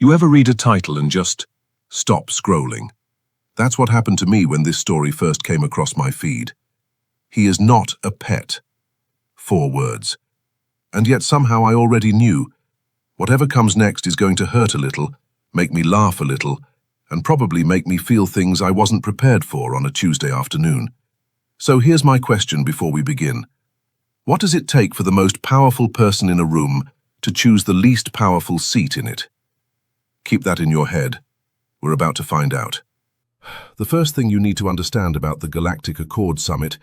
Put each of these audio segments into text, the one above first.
You ever read a title and just stop scrolling? That's what happened to me when this story first came across my feed. He is not a pet. 4 words. And yet somehow I already knew. Whatever comes next is going to hurt a little, make me laugh a little, and probably make me feel things I wasn't prepared for on a Tuesday afternoon. So here's my question before we begin. What does it take for the most powerful person in a room to choose the least powerful seat in it? Keep that in your head. We're about to find out. The first thing you need to understand about the Galactic Accord Summit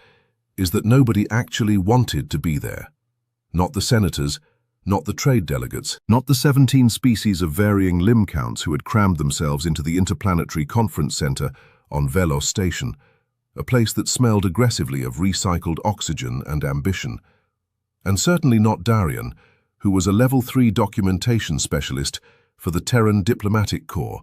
is that nobody actually wanted to be there. Not the senators, not the trade delegates, not the 17 species of varying limb counts who had crammed themselves into the Interplanetary Conference Center on Velos Station, a place that smelled aggressively of recycled oxygen and ambition. And certainly not Darian, who was a Level 3 documentation specialist for the Terran Diplomatic Corps,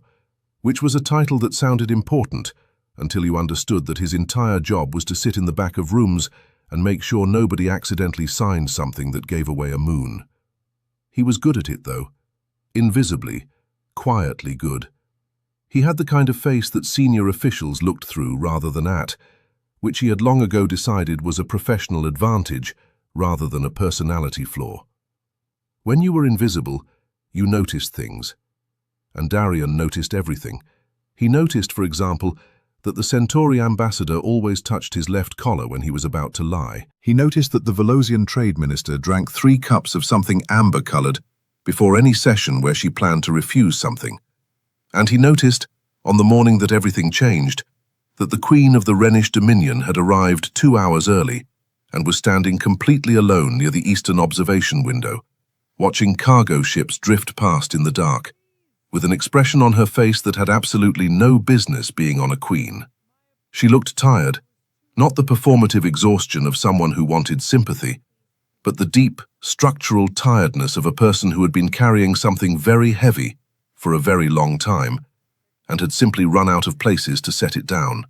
which was a title that sounded important until you understood that his entire job was to sit in the back of rooms and make sure nobody accidentally signed something that gave away a moon. He was good at it, though. Invisibly, quietly good. He had the kind of face that senior officials looked through rather than at, which he had long ago decided was a professional advantage rather than a personality flaw. When you were invisible, you noticed things. And Darian noticed everything. He noticed, for example, that the Centauri ambassador always touched his left collar when he was about to lie. He noticed that the Velosian trade minister drank 3 cups of something amber-colored before any session where she planned to refuse something. And he noticed, on the morning that everything changed, that the Queen of the Rhenish Dominion had arrived 2 hours early and was standing completely alone near the eastern observation window, watching cargo ships drift past in the dark, with an expression on her face that had absolutely no business being on a queen. She looked tired, not the performative exhaustion of someone who wanted sympathy, but the deep, structural tiredness of a person who had been carrying something very heavy for a very long time and had simply run out of places to set it down.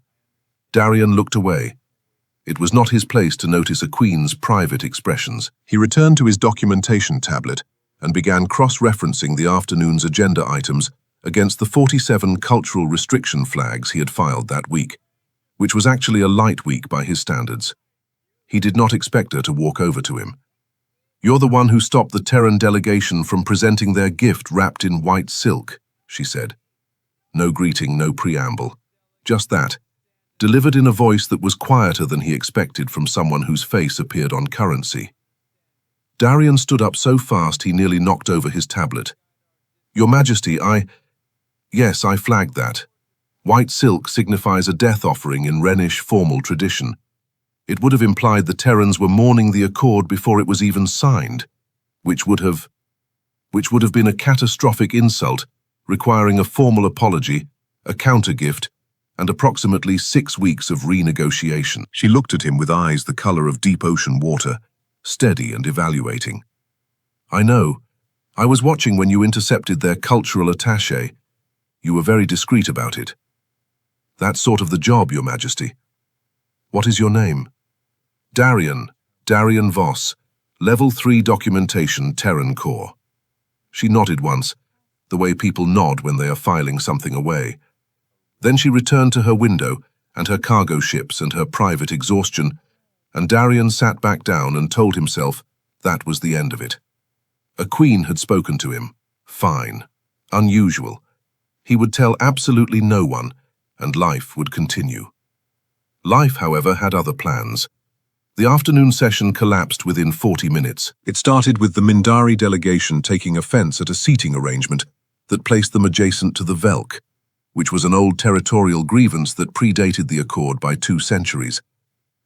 Darian looked away. It was not his place to notice a queen's private expressions. He returned to his documentation tablet and began cross-referencing the afternoon's agenda items against the 47 cultural restriction flags he had filed that week, which was actually a light week by his standards. He did not expect her to walk over to him. "You're the one who stopped the Terran delegation from presenting their gift wrapped in white silk," she said. No greeting, no preamble. Just that, delivered in a voice that was quieter than he expected from someone whose face appeared on currency. Darian stood up so fast he nearly knocked over his tablet. "Your Majesty, Yes, I flagged that. White silk signifies a death offering in Rhenish formal tradition. It would have implied the Terrans were mourning the accord before it was even signed, which would have been a catastrophic insult, requiring a formal apology, a counter-gift, and approximately 6 weeks of renegotiation." She looked at him with eyes the color of deep ocean water, steady and evaluating. "I know. I was watching when you intercepted their cultural attaché. You were very discreet about it. That's sort of the job, Your Majesty. What is your name?" Darian Voss, Level 3 Documentation, Terran Corps." She nodded once, the way people nod when they are filing something away. Then she returned to her window and her cargo ships and her private exhaustion, and Darian sat back down and told himself that was the end of it. A queen had spoken to him. Fine. Unusual. He would tell absolutely no one, and life would continue. Life, however, had other plans. The afternoon session collapsed within 40 minutes. It started with the Mindari delegation taking offense at a seating arrangement that placed them adjacent to the Velk, which was an old territorial grievance that predated the Accord by 2 centuries.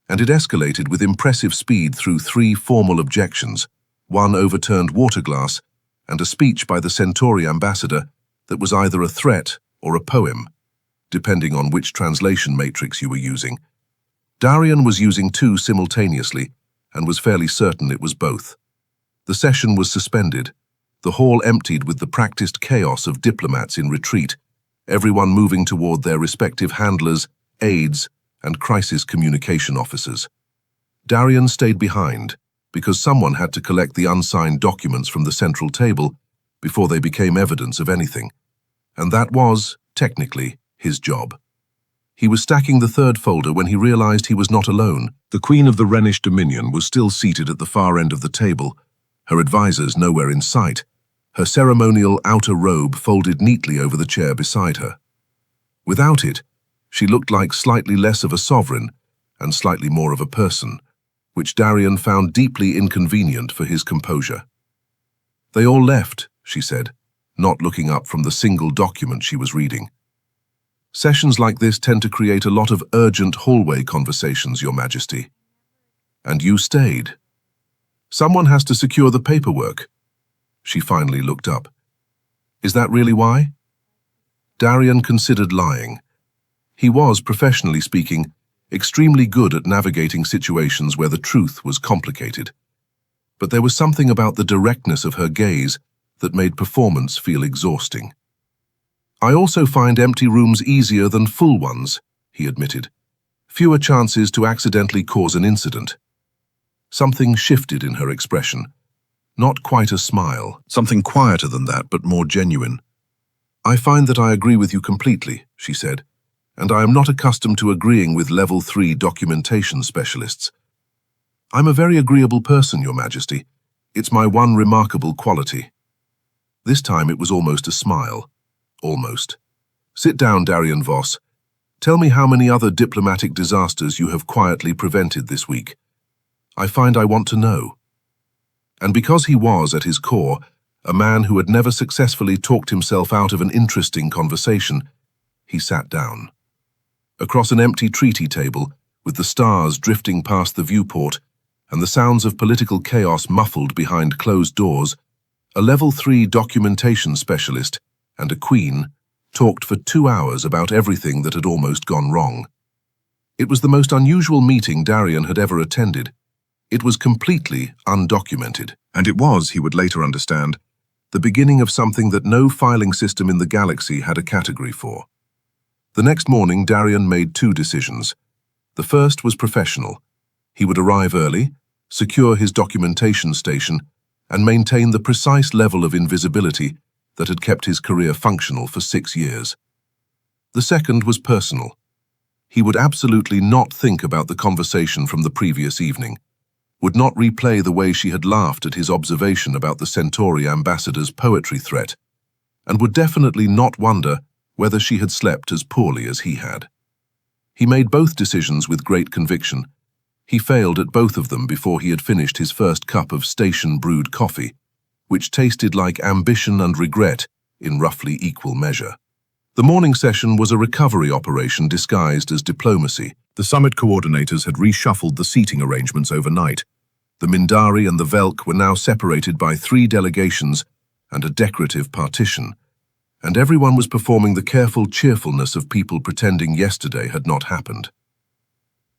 And it escalated with impressive speed through 3 formal objections, 1 overturned water glass, and a speech by the Centauri ambassador that was either a threat or a poem, depending on which translation matrix you were using. Darian was using 2 simultaneously and was fairly certain it was both. The session was suspended, the hall emptied with the practiced chaos of diplomats in retreat, everyone moving toward their respective handlers, aides, and crisis communication officers. Darian stayed behind because someone had to collect the unsigned documents from the central table before they became evidence of anything. And that was, technically, his job. He was stacking the third folder when he realized he was not alone. The Queen of the Rhenish Dominion was still seated at the far end of the table, her advisors nowhere in sight, her ceremonial outer robe folded neatly over the chair beside her. Without it, she looked like slightly less of a sovereign and slightly more of a person, which Darian found deeply inconvenient for his composure. "They all left," she said, not looking up from the single document she was reading. "Sessions like this tend to create a lot of urgent hallway conversations, Your Majesty. And you stayed. Someone has to secure the paperwork." She finally looked up. "Is that really why?" Darian considered lying. He was, professionally speaking, extremely good at navigating situations where the truth was complicated. But there was something about the directness of her gaze that made performance feel exhausting. "I also find empty rooms easier than full ones," he admitted. "Fewer chances to accidentally cause an incident." Something shifted in her expression. Not quite a smile, something quieter than that, but more genuine. "I find that I agree with you completely," she said, "and I am not accustomed to agreeing with Level 3 documentation specialists. I'm a very agreeable person, Your Majesty. It's my one remarkable quality." This time it was almost a smile. Almost. "Sit down, Darian Voss. Tell me how many other diplomatic disasters you have quietly prevented this week. I find I want to know." And because he was, at his core, a man who had never successfully talked himself out of an interesting conversation, he sat down. Across an empty treaty table, with the stars drifting past the viewport and the sounds of political chaos muffled behind closed doors, a Level 3 documentation specialist and a queen talked for 2 hours about everything that had almost gone wrong. It was the most unusual meeting Darian had ever attended. It was completely undocumented, and it was, he would later understand, the beginning of something that no filing system in the galaxy had a category for. The next morning, Darian made 2 decisions. The first was professional. He would arrive early, secure his documentation station, and maintain the precise level of invisibility that had kept his career functional for 6 years. The second was personal. He would absolutely not think about the conversation from the previous evening, would not replay the way she had laughed at his observation about the Centauri ambassador's poetry threat, and would definitely not wonder whether she had slept as poorly as he had. He made both decisions with great conviction. He failed at both of them before he had finished his first cup of station-brewed coffee, which tasted like ambition and regret in roughly equal measure. The morning session was a recovery operation disguised as diplomacy. The summit coordinators had reshuffled the seating arrangements overnight. The Mindari and the Velk were now separated by 3 delegations and a decorative partition, and everyone was performing the careful cheerfulness of people pretending yesterday had not happened.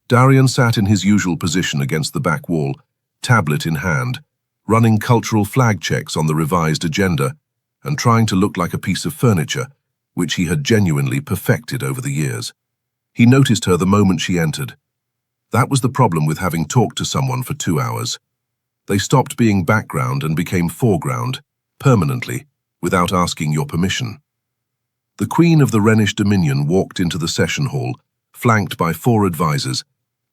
Darian sat in his usual position against the back wall, tablet in hand, running cultural flag checks on the revised agenda and trying to look like a piece of furniture, which he had genuinely perfected over the years. He noticed her the moment she entered. That was the problem with having talked to someone for 2 hours. They stopped being background and became foreground, permanently, without asking your permission. The Queen of the Rhenish Dominion walked into the session hall, flanked by 4 advisors,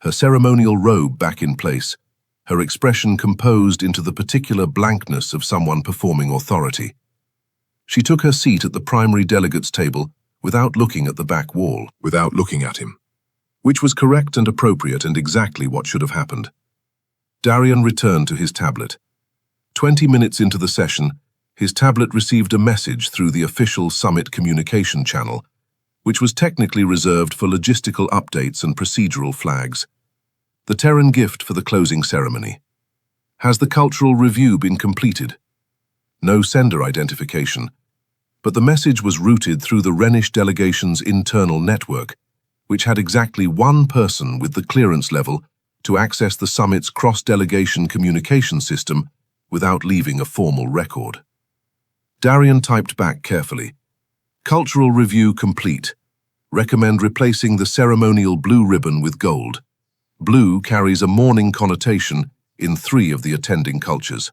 her ceremonial robe back in place, her expression composed into the particular blankness of someone performing authority. She took her seat at the primary delegates' table without looking at the back wall, without looking at him, which was correct and appropriate and exactly what should have happened. Darian returned to his tablet. 20 minutes into the session, his tablet received a message through the official summit communication channel, which was technically reserved for logistical updates and procedural flags. The Terran gift for the closing ceremony. Has the cultural review been completed? No sender identification, but the message was routed through the Rhenish delegation's internal network, which had exactly 1 person with the clearance level to access the summit's cross-delegation communication system without leaving a formal record. Darian typed back carefully. Cultural review complete. Recommend replacing the ceremonial blue ribbon with gold. Blue carries a mourning connotation in 3 of the attending cultures.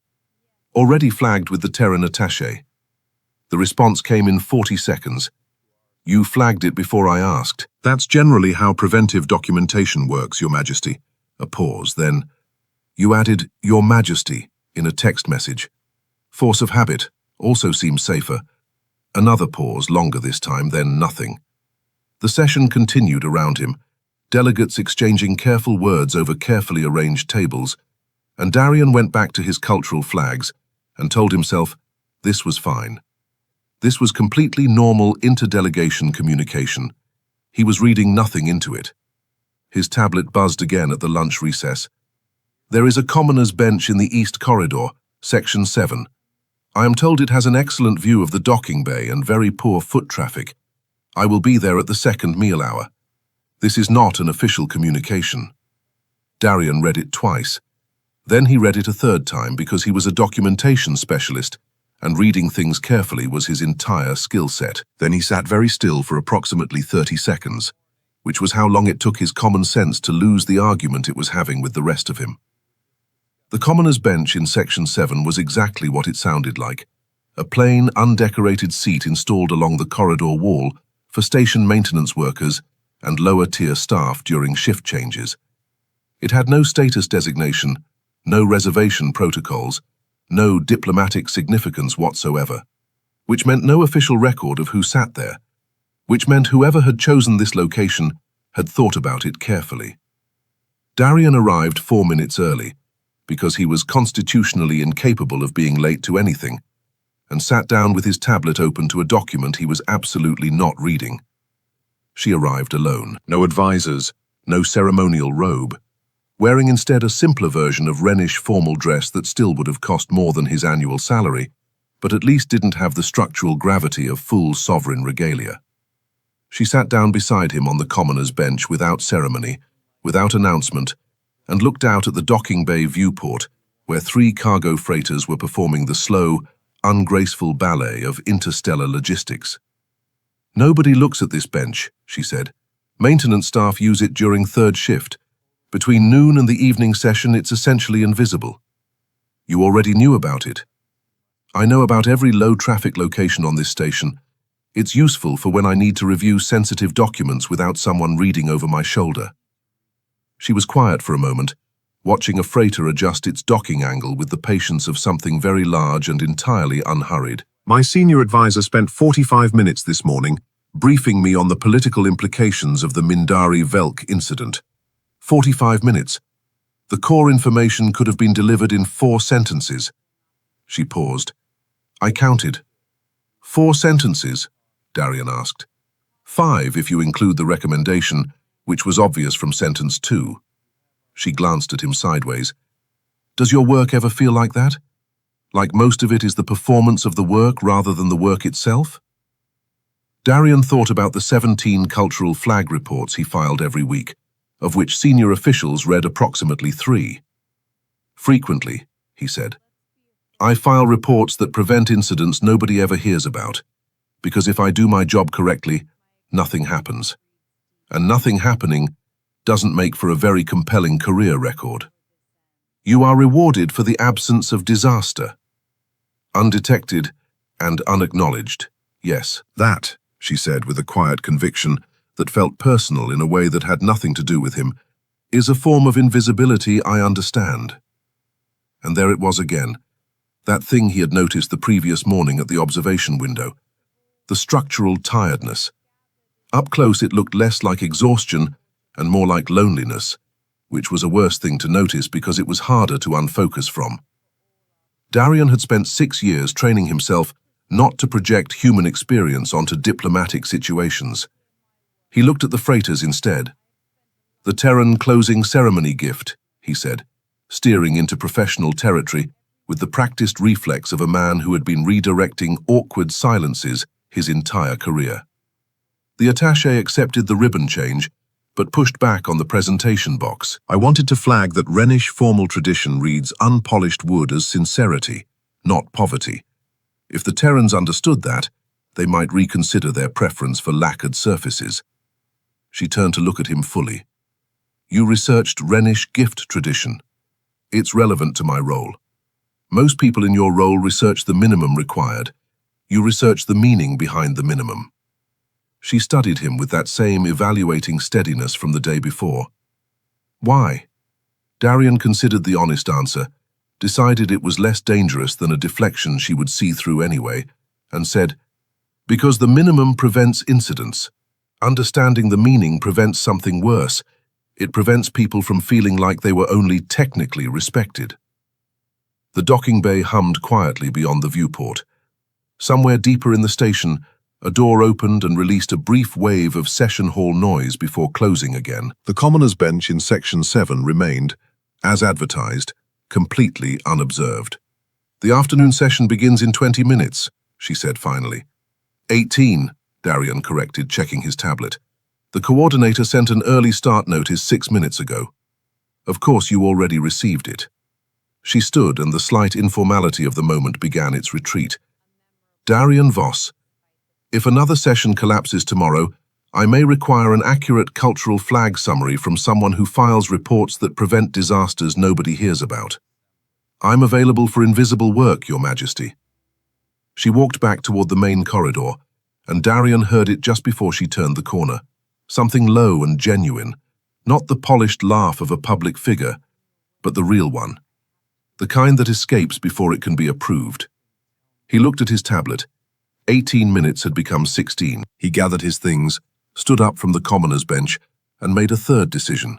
Already flagged with the Terran attaché. The response came in 40 seconds. You flagged it before I asked. That's generally how preventive documentation works, Your Majesty. A pause, then you added Your Majesty in a text message. Force of habit also seems safer. Another pause, longer this time, then nothing. The session continued around him, delegates exchanging careful words over carefully arranged tables, and Darian went back to his cultural flags and told himself this was fine. This was completely normal interdelegation communication. He was reading nothing into it. His tablet buzzed again at the lunch recess. There is a commoner's bench in the East Corridor, Section 7. I am told it has an excellent view of the docking bay and very poor foot traffic. I will be there at the second meal hour. This is not an official communication. Darian read it twice. Then he read it a third time because he was a documentation specialist, and reading things carefully was his entire skill set. Then he sat very still for approximately 30 seconds, which was how long it took his common sense to lose the argument it was having with the rest of him. The commoner's bench in Section 7 was exactly what it sounded like, a plain, undecorated seat installed along the corridor wall for station maintenance workers and lower-tier staff during shift changes. It had no status designation, no reservation protocols, no diplomatic significance whatsoever, which meant no official record of who sat there, which meant whoever had chosen this location had thought about it carefully. Darian arrived 4 minutes early, because he was constitutionally incapable of being late to anything, and sat down with his tablet open to a document he was absolutely not reading. She arrived alone. No advisors, no ceremonial robe, wearing instead a simpler version of Rhenish formal dress that still would have cost more than his annual salary, but at least didn't have the structural gravity of full sovereign regalia. She sat down beside him on the commoner's bench without ceremony, without announcement, and looked out at the docking bay viewport, where 3 cargo freighters were performing the slow, ungraceful ballet of interstellar logistics. Nobody looks at this bench, she said. Maintenance staff use it during third shift. Between noon and the evening session, it's essentially invisible. You already knew about it. I know about every low-traffic location on this station. It's useful for when I need to review sensitive documents without someone reading over my shoulder. She was quiet for a moment, watching a freighter adjust its docking angle with the patience of something very large and entirely unhurried. My senior advisor spent 45 minutes this morning briefing me on the political implications of the Mindari-Velk incident. 45 minutes. The core information could have been delivered in 4 sentences. She paused. I counted. 4 sentences? Darian asked. 5 if you include the recommendation, which was obvious from sentence 2. She glanced at him sideways. Does your work ever feel like that? Like most of it is the performance of the work rather than the work itself? Darian thought about the 17 cultural flag reports he filed every week, of which senior officials read approximately 3. Frequently, he said. I file reports that prevent incidents nobody ever hears about, because if I do my job correctly, nothing happens. And nothing happening doesn't make for a very compelling career record. You are rewarded for the absence of disaster. Undetected and unacknowledged, yes. That, she said with a quiet conviction that felt personal in a way that had nothing to do with him, is a form of invisibility I understand. And there it was again, that thing he had noticed the previous morning at the observation window, the structural tiredness. Up close it looked less like exhaustion and more like loneliness, which was a worse thing to notice because it was harder to unfocus from. Darian had spent 6 years training himself not to project human experience onto diplomatic situations. He looked at the freighters instead. The Terran closing ceremony gift, he said, steering into professional territory with the practiced reflex of a man who had been redirecting awkward silences his entire career. The attaché accepted the ribbon change, but pushed back on the presentation box. I wanted to flag that Rhenish formal tradition reads unpolished wood as sincerity, not poverty. If the Terrans understood that, they might reconsider their preference for lacquered surfaces. She turned to look at him fully. You researched Rhenish gift tradition. It's relevant to my role. Most people in your role research the minimum required, You research the meaning behind the minimum. She studied him with that same evaluating steadiness from the day before. Why? Darian considered the honest answer, decided it was less dangerous than a deflection she would see through anyway, and said, because the minimum prevents incidents. Understanding the meaning prevents something worse. It prevents people from feeling like they were only technically respected. The docking bay hummed quietly beyond the viewport. Somewhere deeper in the station, a door opened and released a brief wave of session hall noise before closing again. The commoners' bench in Section 7 remained, as advertised, completely unobserved. The afternoon session begins in 20 minutes, she said finally. 18, Darian corrected, checking his tablet. The coordinator sent an early start notice 6 minutes ago. Of course you already received it. She stood and the slight informality of the moment began its retreat. Darian Voss. If another session collapses tomorrow, I may require an accurate cultural flag summary from someone who files reports that prevent disasters nobody hears about. I'm available for invisible work, Your Majesty. She walked back toward the main corridor, and Darian heard it just before she turned the corner. Something low and genuine, not the polished laugh of a public figure, but the real one. The kind that escapes before it can be approved. He looked at his tablet. 18 minutes had become 16. He gathered his things, stood up from the commoner's bench, and made a third decision.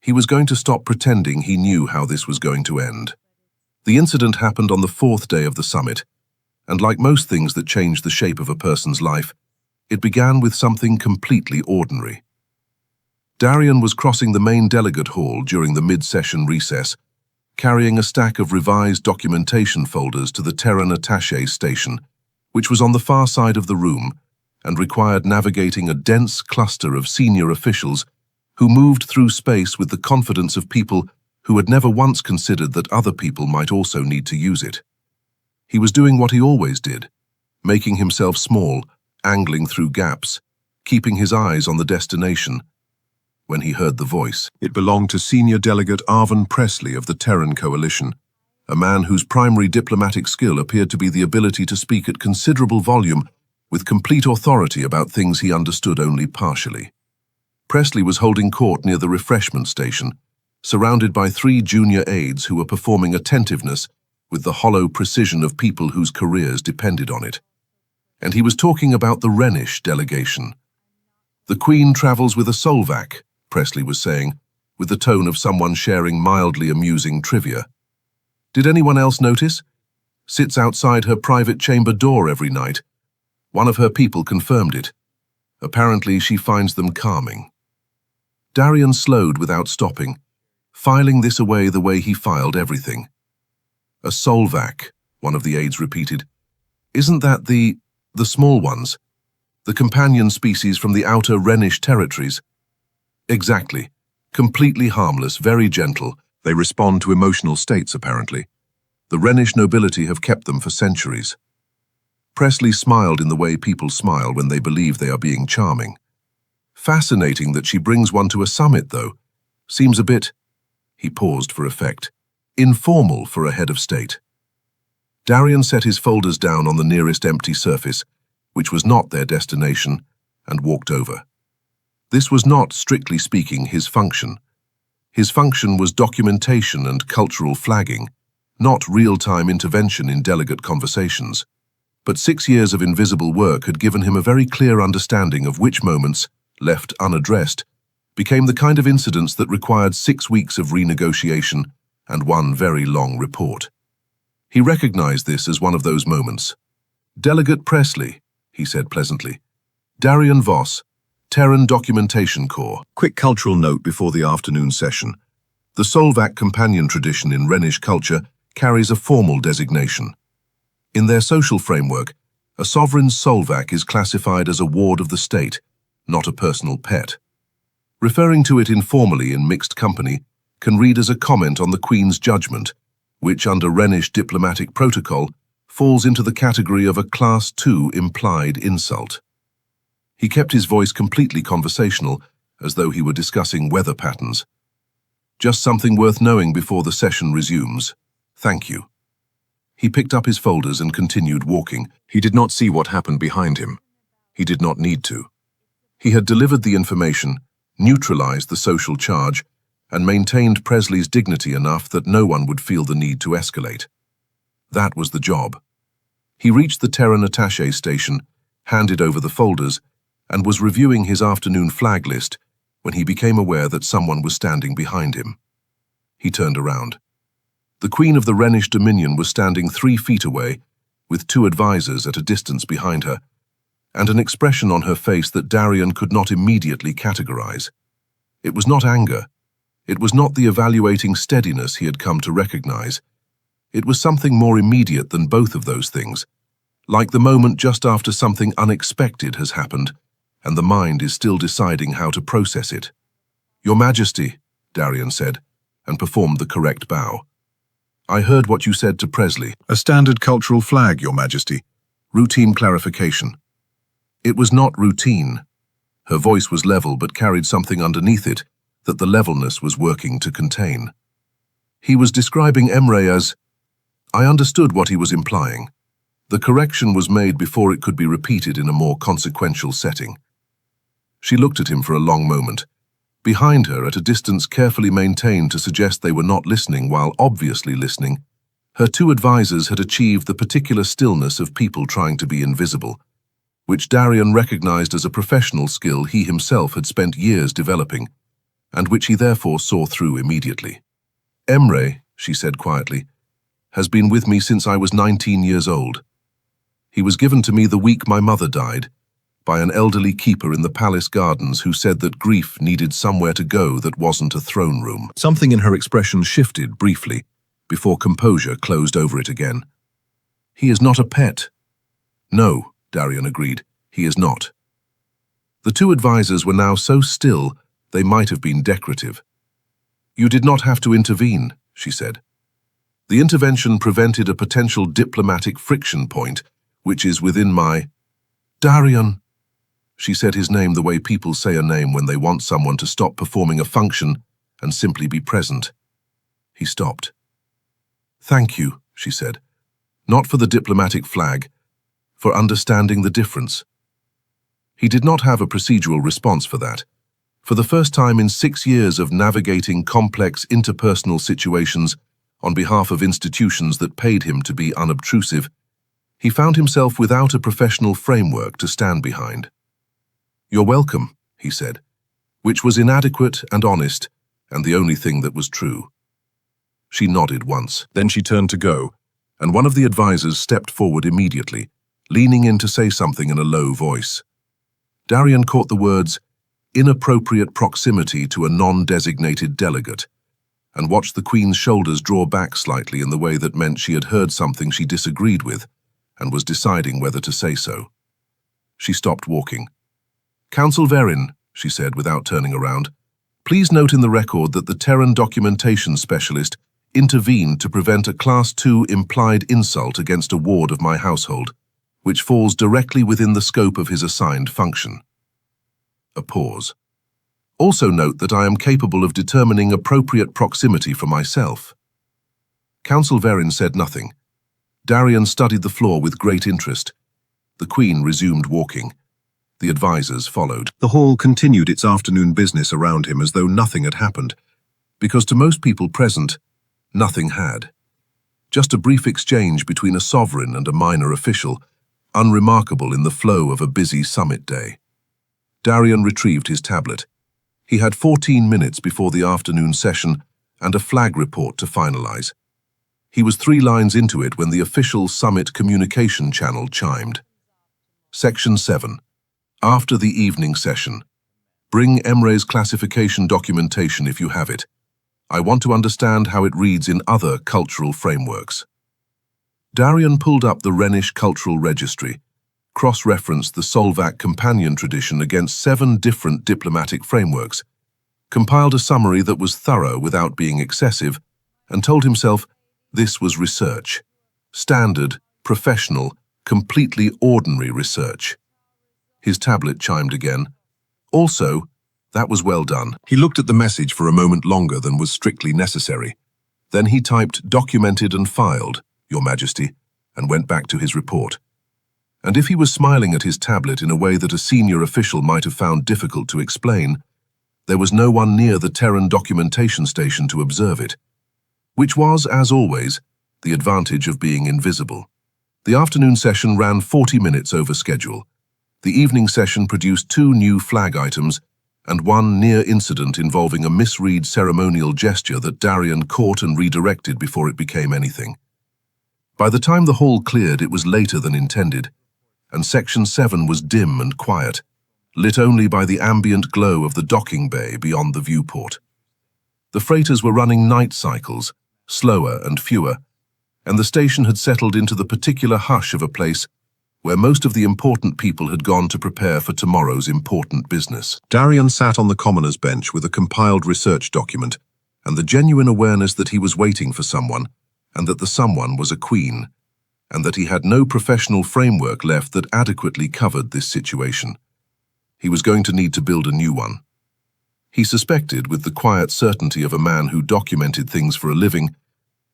He was going to stop pretending he knew how this was going to end. The incident happened on the 4th day of the summit, and like most things that change the shape of a person's life, it began with something completely ordinary. Darian was crossing the main delegate hall during the mid-session recess, carrying a stack of revised documentation folders to the Terran attaché station, which was on the far side of the room and required navigating a dense cluster of senior officials who moved through space with the confidence of people who had never once considered that other people might also need to use it. He was doing what he always did, making himself small, angling through gaps, keeping his eyes on the destination, when he heard the voice. It belonged to Senior Delegate Arvin Presley of the Terran Coalition, a man whose primary diplomatic skill appeared to be the ability to speak at considerable volume with complete authority about things he understood only partially. Presley was holding court near the refreshment station, surrounded by 3 junior aides who were performing attentiveness with the hollow precision of people whose careers depended on it. And he was talking about the Rhenish delegation. The Queen travels with a Solvac, Presley was saying, with the tone of someone sharing mildly amusing trivia. Did anyone else notice? Sits outside her private chamber door every night. One of her people confirmed it. Apparently she finds them calming. Darian slowed without stopping, filing this away the way he filed everything. A Solvac, one of the aides repeated. Isn't that the small ones? The companion species from the outer Rhenish territories? Exactly. Completely harmless, very gentle. They respond to emotional states, apparently. The Rhenish nobility have kept them for centuries. Presley smiled in the way people smile when they believe they are being charming. Fascinating that she brings one to a summit, though. Seems a bit, he paused for effect, informal for a head of state. Darian set his folders down on the nearest empty surface, which was not their destination, and walked over. This was not, strictly speaking, his function. His function was documentation and cultural flagging, not real-time intervention in delegate conversations. But 6 years of invisible work had given him a very clear understanding of which moments, left unaddressed, became the kind of incidents that required 6 weeks of renegotiation and one very long report. He recognized this as one of those moments. Delegate Presley, he said pleasantly. Darian Voss, Terran Documentation Corps. Quick cultural note before the afternoon session. The Solvac companion tradition in Rhenish culture carries a formal designation. In their social framework, a sovereign's Solvac is classified as a ward of the state, not a personal pet. Referring to it informally in mixed company can read as a comment on the Queen's judgment, which under Rhenish diplomatic protocol falls into the category of a Class 2 implied insult. He kept his voice completely conversational, as though he were discussing weather patterns. Just something worth knowing before the session resumes. Thank you. He picked up his folders and continued walking. He did not see what happened behind him. He did not need to. He had delivered the information, neutralized the social charge, and maintained Presley's dignity enough that no one would feel the need to escalate. That was the job. He reached the Terran attaché station, handed over the folders, and was reviewing his afternoon flag list when he became aware that someone was standing behind him. He turned around. The Queen of the Rhenish Dominion was standing 3 feet away, with 2 advisors at a distance behind her, and an expression on her face that Darian could not immediately categorize. It was not anger. It was not the evaluating steadiness he had come to recognize. It was something more immediate than both of those things, like the moment just after something unexpected has happened, and the mind is still deciding how to process it. "Your Majesty," Darian said, and performed the correct bow. "I heard what you said to Presley." A standard cultural flag, Your Majesty. Routine clarification. It was not routine. Her voice was level but carried something underneath it that the levelness was working to contain. He was describing Emre as... I understood what he was implying. The correction was made before it could be repeated in a more consequential setting. She looked at him for a long moment. Behind her, at a distance carefully maintained to suggest they were not listening while obviously listening, her 2 advisors had achieved the particular stillness of people trying to be invisible, which Darian recognized as a professional skill he himself had spent years developing, and which he therefore saw through immediately. "Emre," she said quietly, "has been with me since I was 19 years old. He was given to me the week my mother died, by an elderly keeper in the palace gardens who said that grief needed somewhere to go that wasn't a throne room." Something in her expression shifted briefly, before composure closed over it again. "He is not a pet." "No," Darian agreed, "he is not." The 2 advisors were now so still they might have been decorative. "You did not have to intervene," she said. "The intervention prevented a potential diplomatic friction point, which is within my..." "Darian," she said his name the way people say a name when they want someone to stop performing a function and simply be present. He stopped. "Thank you," she said, "not for the diplomatic flag, for understanding the difference." He did not have a procedural response for that. For the first time in 6 years of navigating complex interpersonal situations on behalf of institutions that paid him to be unobtrusive, he found himself without a professional framework to stand behind. "You're welcome," he said, which was inadequate and honest, and the only thing that was true. She nodded once. Then she turned to go, and one of the advisors stepped forward immediately, leaning in to say something in a low voice. Darian caught the words, "inappropriate proximity to a non-designated delegate," and watched the Queen's shoulders draw back slightly in the way that meant she had heard something she disagreed with, and was deciding whether to say so. She stopped walking. "Counsel Verin," she said without turning around, "please note in the record that the Terran documentation specialist intervened to prevent a Class 2 implied insult against a ward of my household, which falls directly within the scope of his assigned function." A pause. "Also note that I am capable of determining appropriate proximity for myself." Counsel Verin said nothing. Darian studied the floor with great interest. The Queen resumed walking. The advisors followed. The hall continued its afternoon business around him as though nothing had happened, because to most people present, nothing had. Just a brief exchange between a sovereign and a minor official, unremarkable in the flow of a busy summit day. Darian retrieved his tablet. He had 14 minutes before the afternoon session and a flag report to finalize. He was 3 lines into it when the official summit communication channel chimed. Section 7. After the evening session. Bring Emre's classification documentation if you have it. I want to understand how it reads in other cultural frameworks. Darian pulled up the Rhenish Cultural Registry, cross-referenced the Solvac companion tradition against 7 different diplomatic frameworks, compiled a summary that was thorough without being excessive, and told himself this was research. Standard, professional, completely ordinary research. His tablet chimed again. Also, that was well done. He looked at the message for a moment longer than was strictly necessary. Then he typed documented and filed. Your Majesty, and went back to his report. And if he was smiling at his tablet in a way that a senior official might have found difficult to explain, there was no one near the Terran documentation station to observe it, which was, as always, the advantage of being invisible. The afternoon session ran 40 minutes over schedule. The evening session produced 2 new flag items and one near incident involving a misread ceremonial gesture that Darian caught and redirected before it became anything. By the time the hall cleared, it was later than intended, and Section 7 was dim and quiet, lit only by the ambient glow of the docking bay beyond the viewport. The freighters were running night cycles, slower and fewer, and the station had settled into the particular hush of a place where most of the important people had gone to prepare for tomorrow's important business. Darian sat on the commoner's bench with a compiled research document and the genuine awareness that he was waiting for someone, and that the someone was a queen, and that he had no professional framework left that adequately covered this situation. He was going to need to build a new one. He suspected, with the quiet certainty of a man who documented things for a living,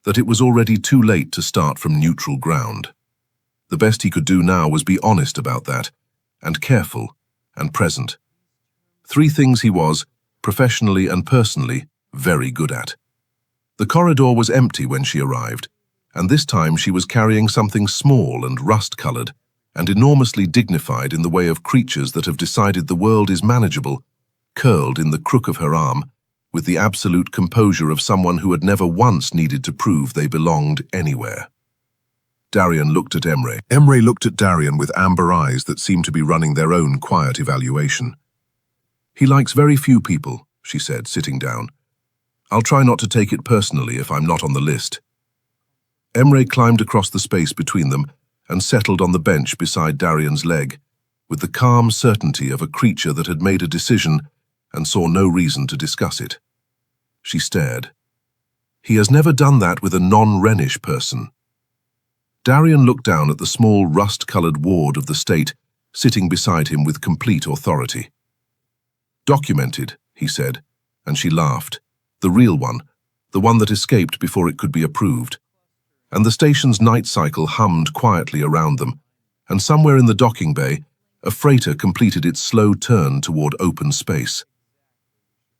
that it was already too late to start from neutral ground. The best he could do now was be honest about that, and careful, and present. 3 things he was, professionally and personally, very good at. The corridor was empty when she arrived, and this time she was carrying something small and rust-colored, and enormously dignified in the way of creatures that have decided the world is manageable, curled in the crook of her arm, with the absolute composure of someone who had never once needed to prove they belonged anywhere. Darian looked at Emre. Emre looked at Darian with amber eyes that seemed to be running their own quiet evaluation. "He likes very few people," she said, sitting down. "I'll try not to take it personally if I'm not on the list." Emre climbed across the space between them and settled on the bench beside Darian's leg, with the calm certainty of a creature that had made a decision and saw no reason to discuss it. She stared. He has never done that with a non-Rhenish person. Darian looked down at the small rust-colored ward of the state sitting beside him with complete authority. "Documented," he said, and she laughed. "The real one, the one that escaped before it could be approved." And the station's night cycle hummed quietly around them, and somewhere in the docking bay, a freighter completed its slow turn toward open space.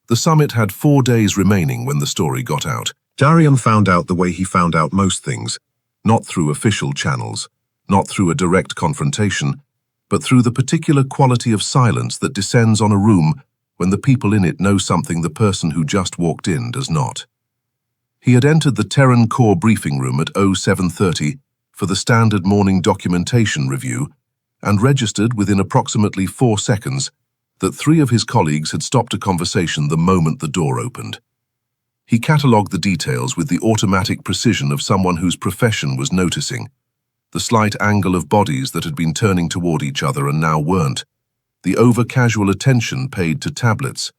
The summit had 4 days remaining when the story got out. Darian found out the way he found out most things, not through official channels, not through a direct confrontation, but through the particular quality of silence that descends on a room when the people in it know something the person who just walked in does not. He had entered the Terran Core briefing room at 07:30 for the standard morning documentation review and registered within approximately 4 seconds that 3 of his colleagues had stopped a conversation the moment the door opened. He catalogued the details with the automatic precision of someone whose profession was noticing: the slight angle of bodies that had been turning toward each other and now weren't, the over-casual attention paid to tablets,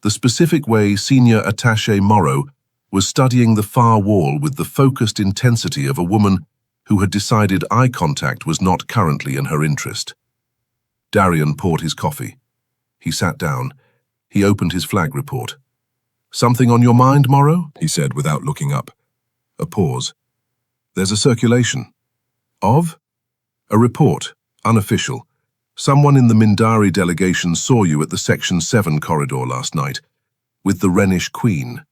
the specific way Senior Attaché Morrow was studying the far wall with the focused intensity of a woman who had decided eye contact was not currently in her interest. Darian poured his coffee. He sat down. He opened his flag report. "Something on your mind, Morrow?" he said without looking up. A pause. "There's a circulation." "Of?" "A report, unofficial. Someone in the Mindari delegation saw you at the Section 7 corridor last night, with the Rhenish Queen."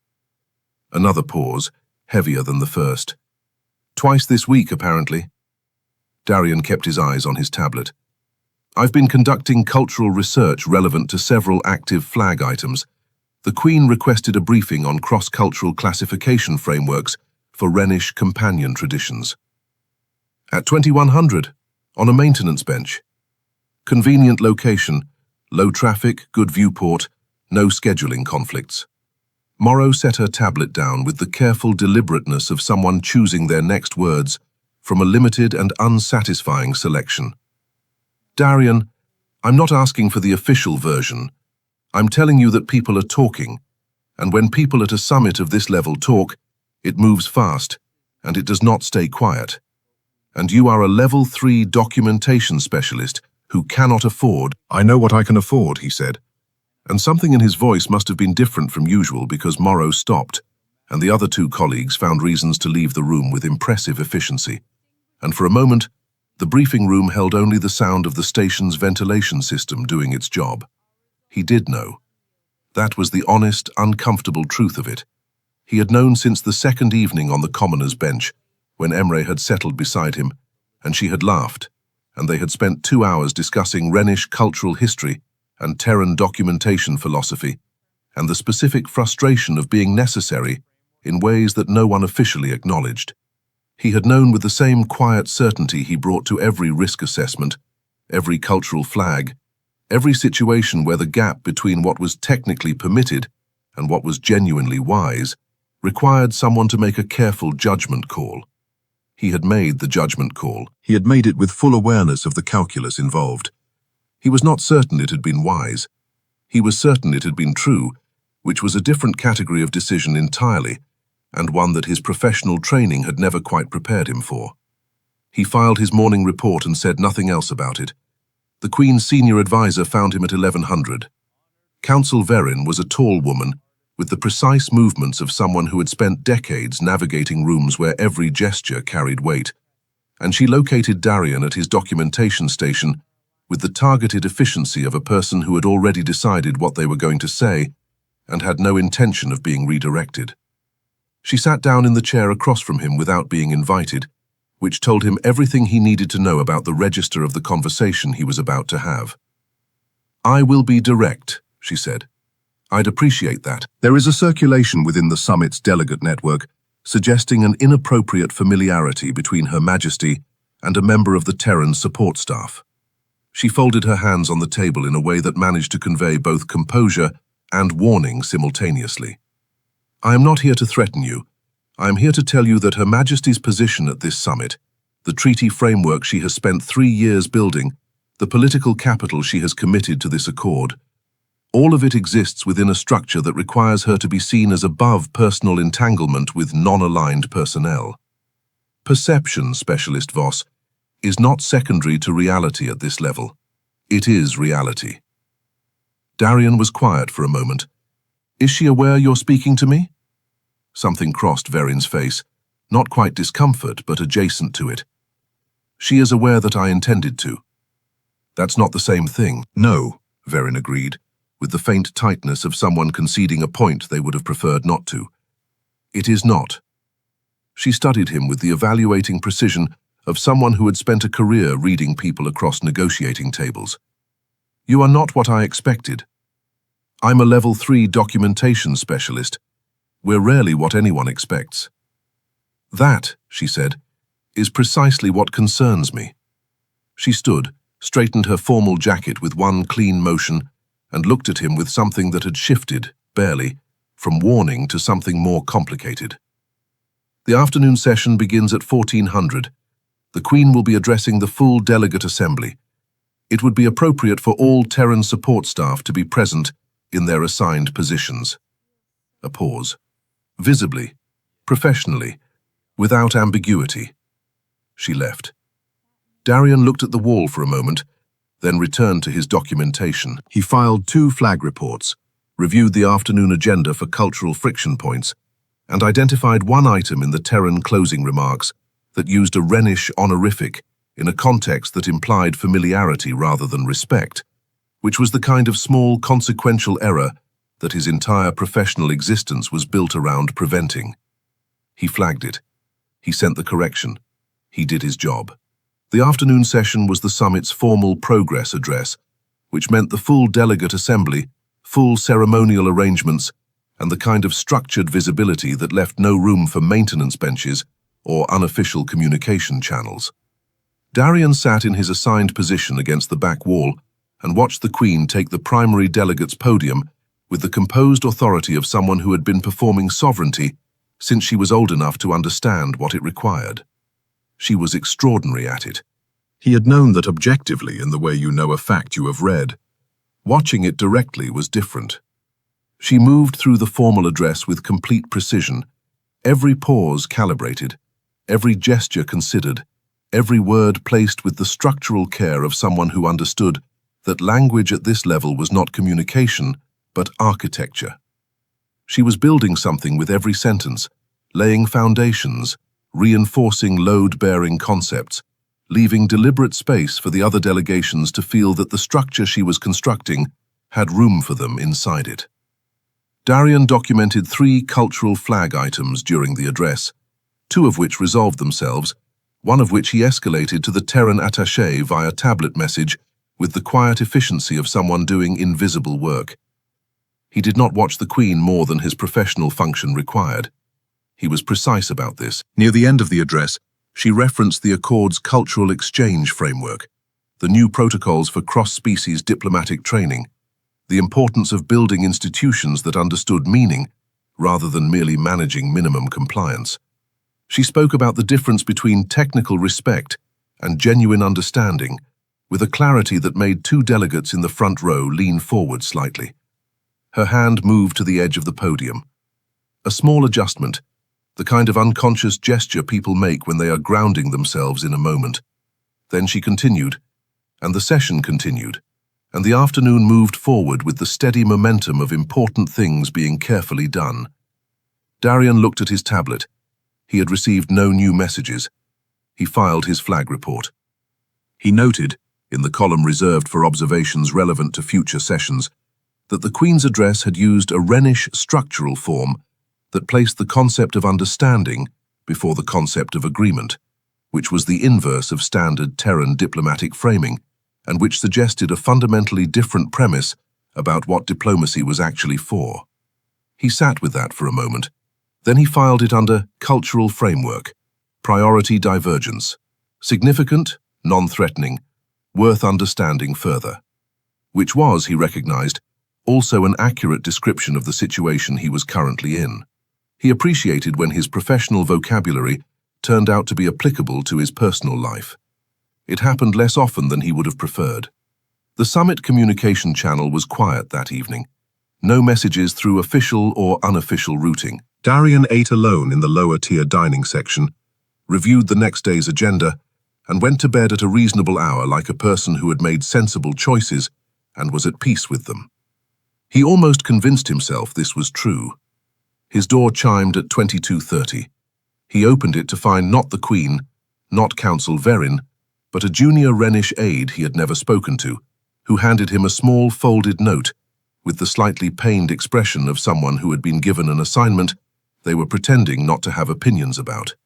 Another pause, heavier than the first. "Twice this week, apparently." Darian kept his eyes on his tablet. "I've been conducting cultural research relevant to several active flag items. The Queen requested a briefing on cross-cultural classification frameworks for Rhenish companion traditions. At 2100, on a maintenance bench. Convenient location, low traffic, good viewport, no scheduling conflicts." Morrow set her tablet down with the careful deliberateness of someone choosing their next words from a limited and unsatisfying selection. "Darian, I'm not asking for the official version. I'm telling you that people are talking, and when people at a summit of this level talk, it moves fast, and it does not stay quiet. And you are a level 3 documentation specialist who cannot afford—" "I know what I can afford," he said. And something in his voice must have been different from usual because Morrow stopped, and the other two colleagues found reasons to leave the room with impressive efficiency. And for a moment, the briefing room held only the sound of the station's ventilation system doing its job. He did know. That was the honest, uncomfortable truth of it. He had known since the second evening on the commoner's bench, when Emre had settled beside him, and she had laughed, and they had spent 2 hours discussing Rhenish cultural history and Terran documentation philosophy, and the specific frustration of being necessary in ways that no one officially acknowledged. He had known with the same quiet certainty he brought to every risk assessment, every cultural flag, every situation where the gap between what was technically permitted and what was genuinely wise required someone to make a careful judgment call. He had made the judgment call. He had made it with full awareness of the calculus involved. He was not certain it had been wise. He was certain it had been true, which was a different category of decision entirely, and one that his professional training had never quite prepared him for. He filed his morning report and said nothing else about it. The Queen's senior advisor found him at 1100. Counsel Verin was a tall woman, with the precise movements of someone who had spent decades navigating rooms where every gesture carried weight, and she located Darian at his documentation station with the targeted efficiency of a person who had already decided what they were going to say and had no intention of being redirected. She sat down in the chair across from him without being invited, which told him everything he needed to know about the register of the conversation he was about to have. "I will be direct," she said. "I'd appreciate that." There is a circulation within the summit's delegate network suggesting an inappropriate familiarity between Her Majesty and a member of the Terran support staff. She folded her hands on the table in a way that managed to convey both composure and warning simultaneously. "I am not here to threaten you. I am here to tell you that Her Majesty's position at this summit, the treaty framework she has spent 3 years building, the political capital she has committed to this accord, all of it exists within a structure that requires her to be seen as above personal entanglement with non-aligned personnel. Perception, Specialist Voss, is not secondary to reality at this level. It is reality." Darian was quiet for a moment. "Is she aware you're speaking to me?" Something crossed Verin's face, not quite discomfort, but adjacent to it. "She is aware that I intended to." "That's not the same thing." "No," Verin agreed, with the faint tightness of someone conceding a point they would have preferred not to. "It is not." She studied him with the evaluating precision of someone who had spent a career reading people across negotiating tables. "You are not what I expected. I'm a level 3 documentation specialist. We're rarely what anyone expects." "That," she said, "is precisely what concerns me." She stood, straightened her formal jacket with one clean motion, and looked at him with something that had shifted, barely, from warning to something more complicated. "The afternoon session begins at 1400. The Queen will be addressing the full delegate assembly. It would be appropriate for all Terran support staff to be present in their assigned positions." A pause. Visibly, professionally, without ambiguity. She left. Darian looked at the wall for a moment, then returned to his documentation. He filed 2 flag reports, reviewed the afternoon agenda for cultural friction points, and identified one item in the Terran closing remarks that used a Rhenish honorific in a context that implied familiarity rather than respect, which was the kind of small consequential error that his entire professional existence was built around preventing. He flagged it. He sent the correction. He did his job. The afternoon session was the summit's formal progress address, which meant the full delegate assembly, full ceremonial arrangements, and the kind of structured visibility that left no room for maintenance benches or unofficial communication channels. Darian sat in his assigned position against the back wall and watched the Queen take the primary delegate's podium with the composed authority of someone who had been performing sovereignty since she was old enough to understand what it required. She was extraordinary at it. He had known that objectively in the way you know a fact you have read. Watching it directly was different. She moved through the formal address with complete precision, every pause calibrated, every gesture considered, every word placed with the structural care of someone who understood that language at this level was not communication, but architecture. She was building something with every sentence, laying foundations, reinforcing load-bearing concepts, leaving deliberate space for the other delegations to feel that the structure she was constructing had room for them inside it. Darian documented 3 cultural flag items during the address, 2 of which resolved themselves, one of which he escalated to the Terran attaché via tablet message with the quiet efficiency of someone doing invisible work. He did not watch the Queen more than his professional function required. He was precise about this. Near the end of the address, she referenced the Accord's cultural exchange framework, the new protocols for cross-species diplomatic training, the importance of building institutions that understood meaning rather than merely managing minimum compliance. She spoke about the difference between technical respect and genuine understanding, with a clarity that made 2 delegates in the front row lean forward slightly. Her hand moved to the edge of the podium. A small adjustment, the kind of unconscious gesture people make when they are grounding themselves in a moment. Then she continued, and the session continued, and the afternoon moved forward with the steady momentum of important things being carefully done. Darian looked at his tablet. He had received no new messages. He filed his flag report. He noted, in the column reserved for observations relevant to future sessions, that the Queen's address had used a Rhenish structural form that placed the concept of understanding before the concept of agreement, which was the inverse of standard Terran diplomatic framing, and which suggested a fundamentally different premise about what diplomacy was actually for. He sat with that for a moment. Then he filed it under cultural framework, priority divergence, significant, non-threatening, worth understanding further, which was, he recognized, also an accurate description of the situation he was currently in. He appreciated when his professional vocabulary turned out to be applicable to his personal life. It happened less often than he would have preferred. The summit communication channel was quiet that evening. No messages through official or unofficial routing. Darian ate alone in the lower-tier dining section, reviewed the next day's agenda, and went to bed at a reasonable hour like a person who had made sensible choices and was at peace with them. He almost convinced himself this was true. His door chimed at 22:30. He opened it to find not the Queen, not Counsel Verin, but a junior Rhenish aide he had never spoken to, who handed him a small folded note with the slightly pained expression of someone who had been given an assignment they were pretending not to have opinions about.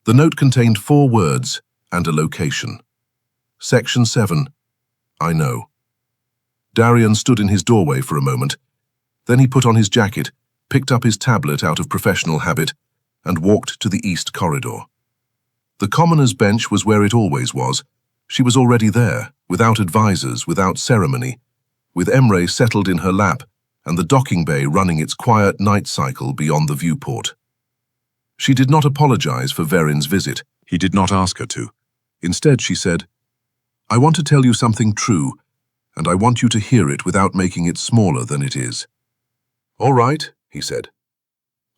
The note contained 4 words and a location. Section 7. I know. Darian stood in his doorway for a moment. Then he put on his jacket, picked up his tablet out of professional habit, and walked to the east corridor. The commoner's bench was where it always was. She was already there, without advisors, without ceremony, with Emre settled in her lap and the docking bay running its quiet night cycle beyond the viewport. She did not apologize for Verin's visit. He did not ask her to. Instead, she said, "I want to tell you something true, and I want you to hear it without making it smaller than it is." "All right," he said.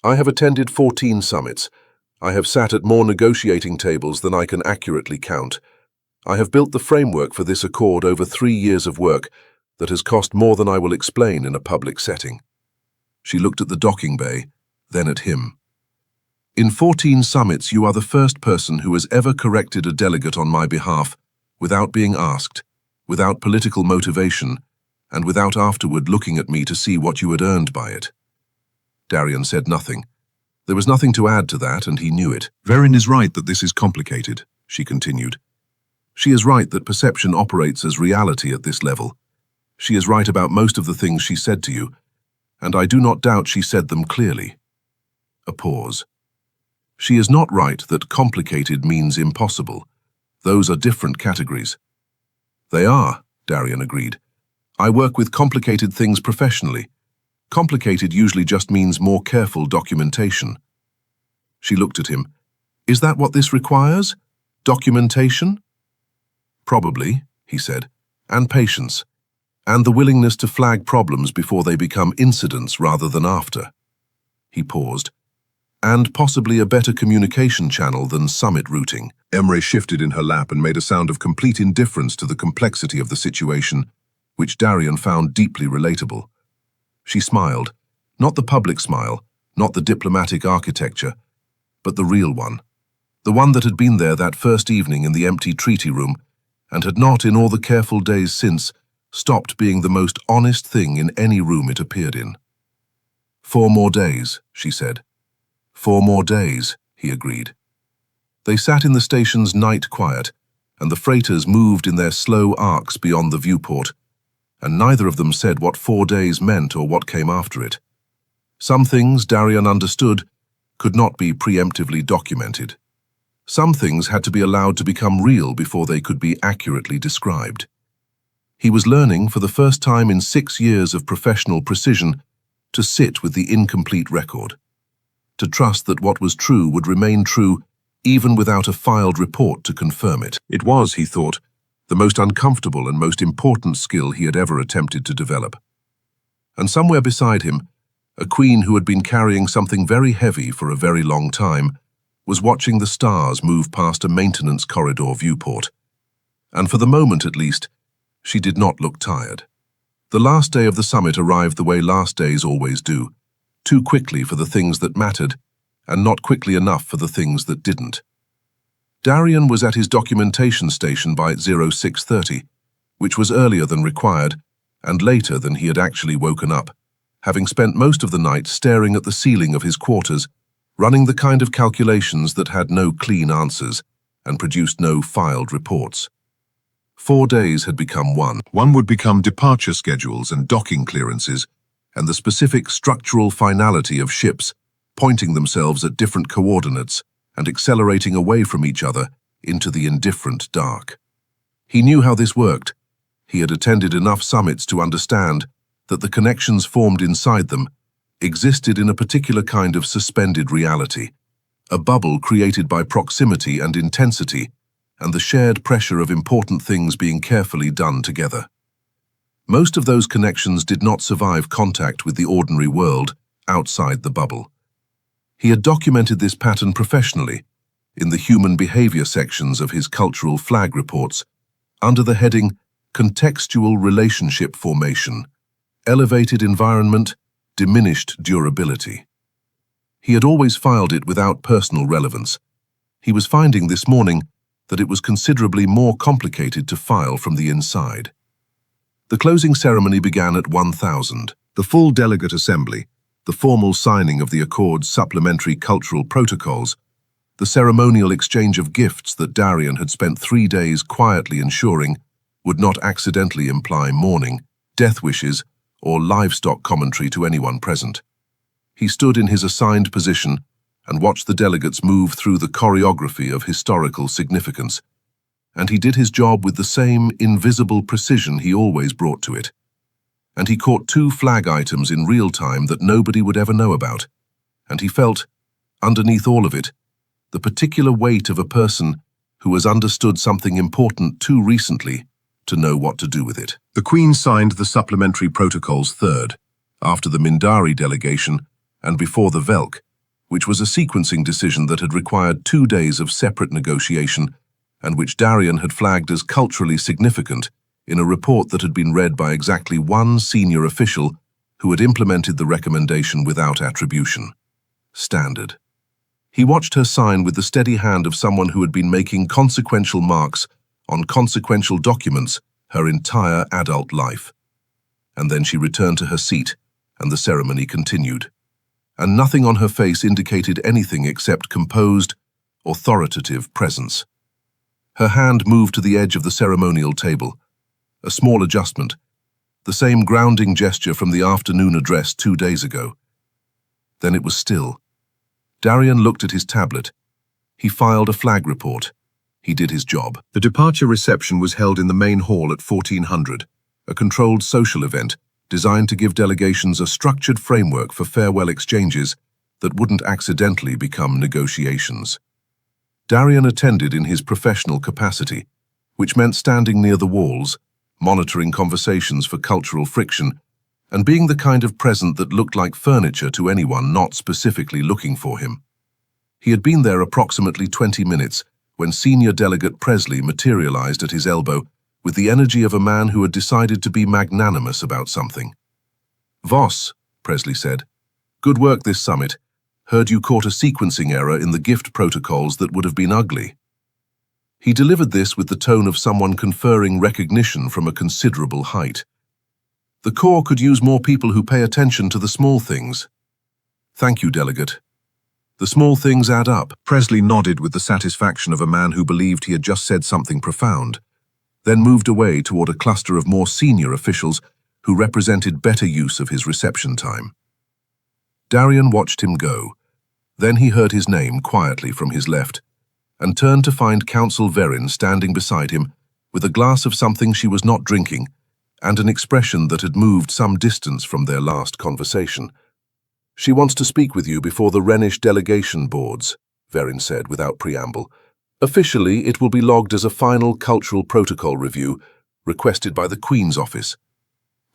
"I have attended 14 summits. I have sat at more negotiating tables than I can accurately count. I have built the framework for this accord over 3 years of work that has cost more than I will explain in a public setting." She looked at the docking bay, then at him. "In 14 summits, you are the first person who has ever corrected a delegate on my behalf without being asked, without political motivation, and without afterward looking at me to see what you had earned by it." Darian said nothing. There was nothing to add to that, and he knew it. "Verin is right that this is complicated," she continued. "She is right that perception operates as reality at this level. She is right about most of the things she said to you, and I do not doubt she said them clearly." A pause. "She is not right that complicated means impossible. Those are different categories." "They are," Darian agreed. "I work with complicated things professionally. Complicated usually just means more careful documentation." She looked at him. "Is that what this requires? Documentation?" "Probably," he said, "and patience, and the willingness to flag problems before they become incidents rather than after." He paused. "And possibly a better communication channel than summit routing." Emre shifted in her lap and made a sound of complete indifference to the complexity of the situation, which Darian found deeply relatable. She smiled, Not the public smile, not the diplomatic architecture, but the real one. The one that had been there that first evening in the empty treaty room and had not, in all the careful days since, stopped being the most honest thing in any room it appeared in. 4 more days, she said. 4 more days, he agreed. They sat in the station's night quiet, and the freighters moved in their slow arcs beyond the viewport, and neither of them said what 4 days meant or what came after it. Some things, Darian understood, could not be preemptively documented. Some things had to be allowed to become real before they could be accurately described. He was learning, for the first time in 6 years of professional precision, to sit with the incomplete record, to trust that what was true would remain true even without a filed report to confirm it. It was, he thought, the most uncomfortable and most important skill he had ever attempted to develop. And somewhere beside him, a queen who had been carrying something very heavy for a very long time was watching the stars move past a maintenance corridor viewport. And for the moment at least, she did not look tired. The last day of the summit arrived the way last days always do, too quickly for the things that mattered, and not quickly enough for the things that didn't. Darian was at his documentation station by 06:30, which was earlier than required, and later than he had actually woken up, having spent most of the night staring at the ceiling of his quarters, running the kind of calculations that had no clean answers and produced no filed reports. 4 days had become one. One would become departure schedules and docking clearances, and the specific structural finality of ships pointing themselves at different coordinates and accelerating away from each other into the indifferent dark. He knew how this worked. He had attended enough summits to understand that the connections formed inside them existed in a particular kind of suspended reality, a bubble created by proximity and intensity and the shared pressure of important things being carefully done together. Most of those connections did not survive contact with the ordinary world outside the bubble. He had documented this pattern professionally in the human behavior sections of his cultural flag reports under the heading Contextual Relationship Formation, Elevated Environment, Diminished Durability. He had always filed it without personal relevance. He was finding this morning that it was considerably more complicated to file from the inside. The closing ceremony began at 1000. The full delegate assembly, the formal signing of the Accord's supplementary cultural protocols, the ceremonial exchange of gifts that Darian had spent 3 days quietly ensuring would not accidentally imply mourning, death wishes, or livestock commentary to anyone present. He stood in his assigned position and watched the delegates move through the choreography of historical significance, and he did his job with the same invisible precision he always brought to it. And he caught 2 flag items in real time that nobody would ever know about, and he felt, underneath all of it, the particular weight of a person who has understood something important too recently to know what to do with it. The Queen signed the supplementary protocols third, after the Mindari delegation and before the Velk, which was a sequencing decision that had required 2 days of separate negotiation and which Darian had flagged as culturally significant in a report that had been read by exactly 1 senior official who had implemented the recommendation without attribution. Standard. He watched her sign with the steady hand of someone who had been making consequential marks on consequential documents her entire adult life. And then she returned to her seat, and the ceremony continued. And nothing on her face indicated anything except composed, authoritative presence. Her hand moved to the edge of the ceremonial table, a small adjustment, the same grounding gesture from the afternoon address 2 days ago. Then it was still. Darian looked at his tablet. He filed a flag report. He did his job. The departure reception was held in the main hall at 1400, a controlled social event designed to give delegations a structured framework for farewell exchanges that wouldn't accidentally become negotiations. Darian attended in his professional capacity, which meant standing near the walls, monitoring conversations for cultural friction, and being the kind of present that looked like furniture to anyone not specifically looking for him. He had been there approximately 20 minutes when Senior Delegate Presley materialized at his elbow with the energy of a man who had decided to be magnanimous about something. "Voss," Presley said, Good work this summit. Heard you caught a sequencing error in the gift protocols that would have been ugly. He delivered this with the tone of someone conferring recognition from a considerable height. The Corps could use more people who pay attention to the small things. Thank you, Delegate. The small things add up. Presley nodded with the satisfaction of a man who believed he had just said something profound, then moved away toward a cluster of more senior officials who represented better use of his reception time. Darian watched him go. Then he heard his name quietly from his left and turned to find Counsel Verin standing beside him with a glass of something she was not drinking and an expression that had moved some distance from their last conversation. She wants to speak with you before the Rhenish delegation boards, Verin said without preamble. Officially, it will be logged as a final cultural protocol review requested by the Queen's office.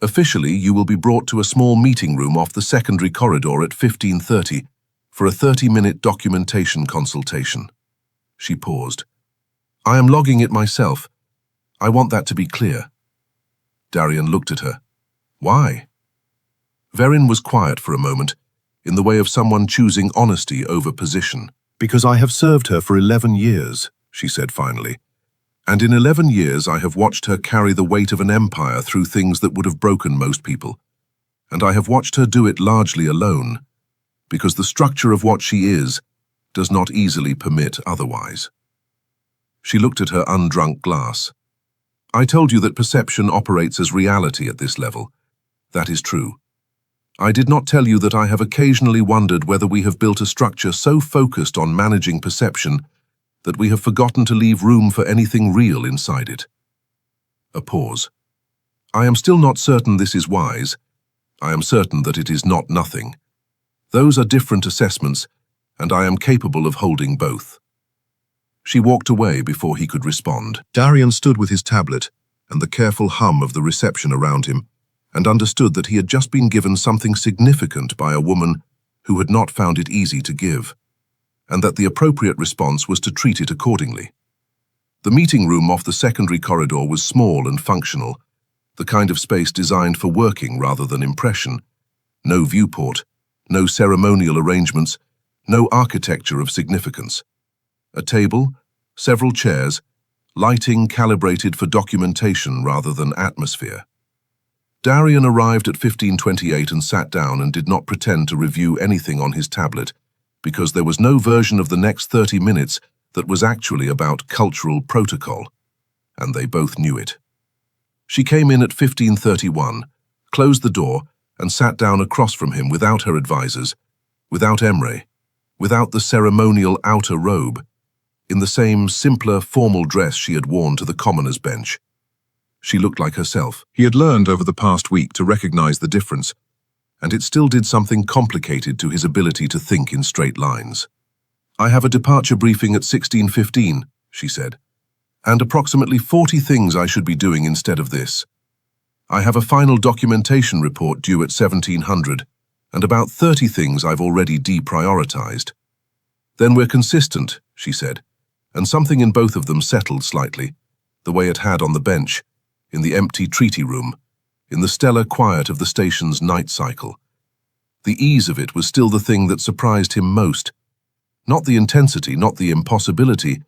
Officially, you will be brought to a small meeting room off the secondary corridor at 15:30 for a 30-minute documentation consultation. She paused. I am logging it myself. I want that to be clear. Darian looked at her. Why? Verin was quiet for a moment, in the way of someone choosing honesty over position. Because I have served her for 11 years, she said finally. And in 11 years I have watched her carry the weight of an empire through things that would have broken most people. And I have watched her do it largely alone, because the structure of what she is does not easily permit otherwise. She looked at her undrunk glass. I told you that perception operates as reality at this level. That is true. I did not tell you that I have occasionally wondered whether we have built a structure so focused on managing perception that we have forgotten to leave room for anything real inside it. A pause. I am still not certain this is wise. I am certain that it is not nothing. Those are different assessments, and I am capable of holding both. She walked away before he could respond. Darian stood with his tablet and the careful hum of the reception around him, and understood that he had just been given something significant by a woman who had not found it easy to give, and that the appropriate response was to treat it accordingly. The meeting room off the secondary corridor was small and functional, the kind of space designed for working rather than impression. No viewport, no ceremonial arrangements, no architecture of significance. A table, several chairs, lighting calibrated for documentation rather than atmosphere. Darian arrived at 15:28 and sat down and did not pretend to review anything on his tablet, because there was no version of the next 30 minutes that was actually about cultural protocol, and they both knew it. She came in at 15:31, closed the door, and sat down across from him without her advisors, without Emre, without the ceremonial outer robe, in the same simpler, formal dress she had worn to the commoner's bench. She looked like herself. He had learned over the past week to recognize the difference, and it still did something complicated to his ability to think in straight lines. I have a departure briefing at 16:15, she said, and approximately 40 things I should be doing instead of this. I have a final documentation report due at 1700, and about 30 things I've already deprioritized. Then we're consistent, she said, and something in both of them settled slightly, the way it had on the bench, in the empty treaty room, in the stellar quiet of the station's night cycle. The ease of it was still the thing that surprised him most. Not the intensity, not the impossibility,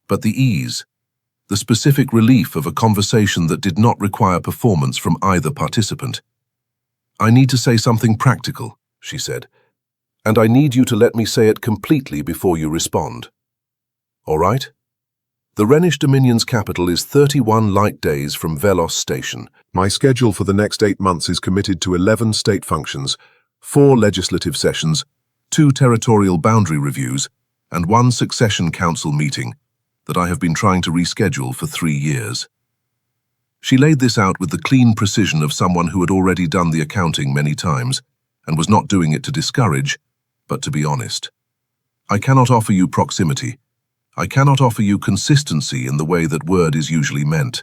but the ease, the specific relief of a conversation that did not require performance from either participant. I need to say something practical, she said, and I need you to let me say it completely before you respond. All right? The Rhenish Dominion's capital is 31 light days from Velos Station. My schedule for the next 8 months is committed to 11 state functions, 4 legislative sessions, 2 territorial boundary reviews, and 1 succession council meeting that I have been trying to reschedule for 3 years. She laid this out with the clean precision of someone who had already done the accounting many times and was not doing it to discourage, but to be honest. I cannot offer you proximity. I cannot offer you consistency in the way that word is usually meant.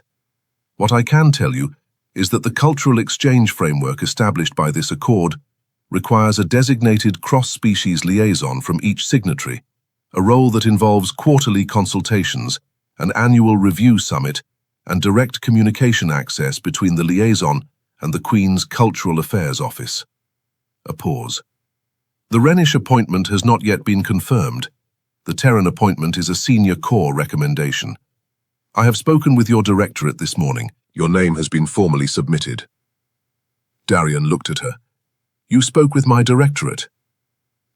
What I can tell you is that the cultural exchange framework established by this accord requires a designated cross-species liaison from each signatory, a role that involves quarterly consultations, an annual review summit, and direct communication access between the liaison and the Queen's Cultural Affairs Office. A pause. The Renish appointment has not yet been confirmed. The Terran appointment is a senior core recommendation. I have spoken with your directorate this morning. Your name has been formally submitted. Darian looked at her. You spoke with my directorate.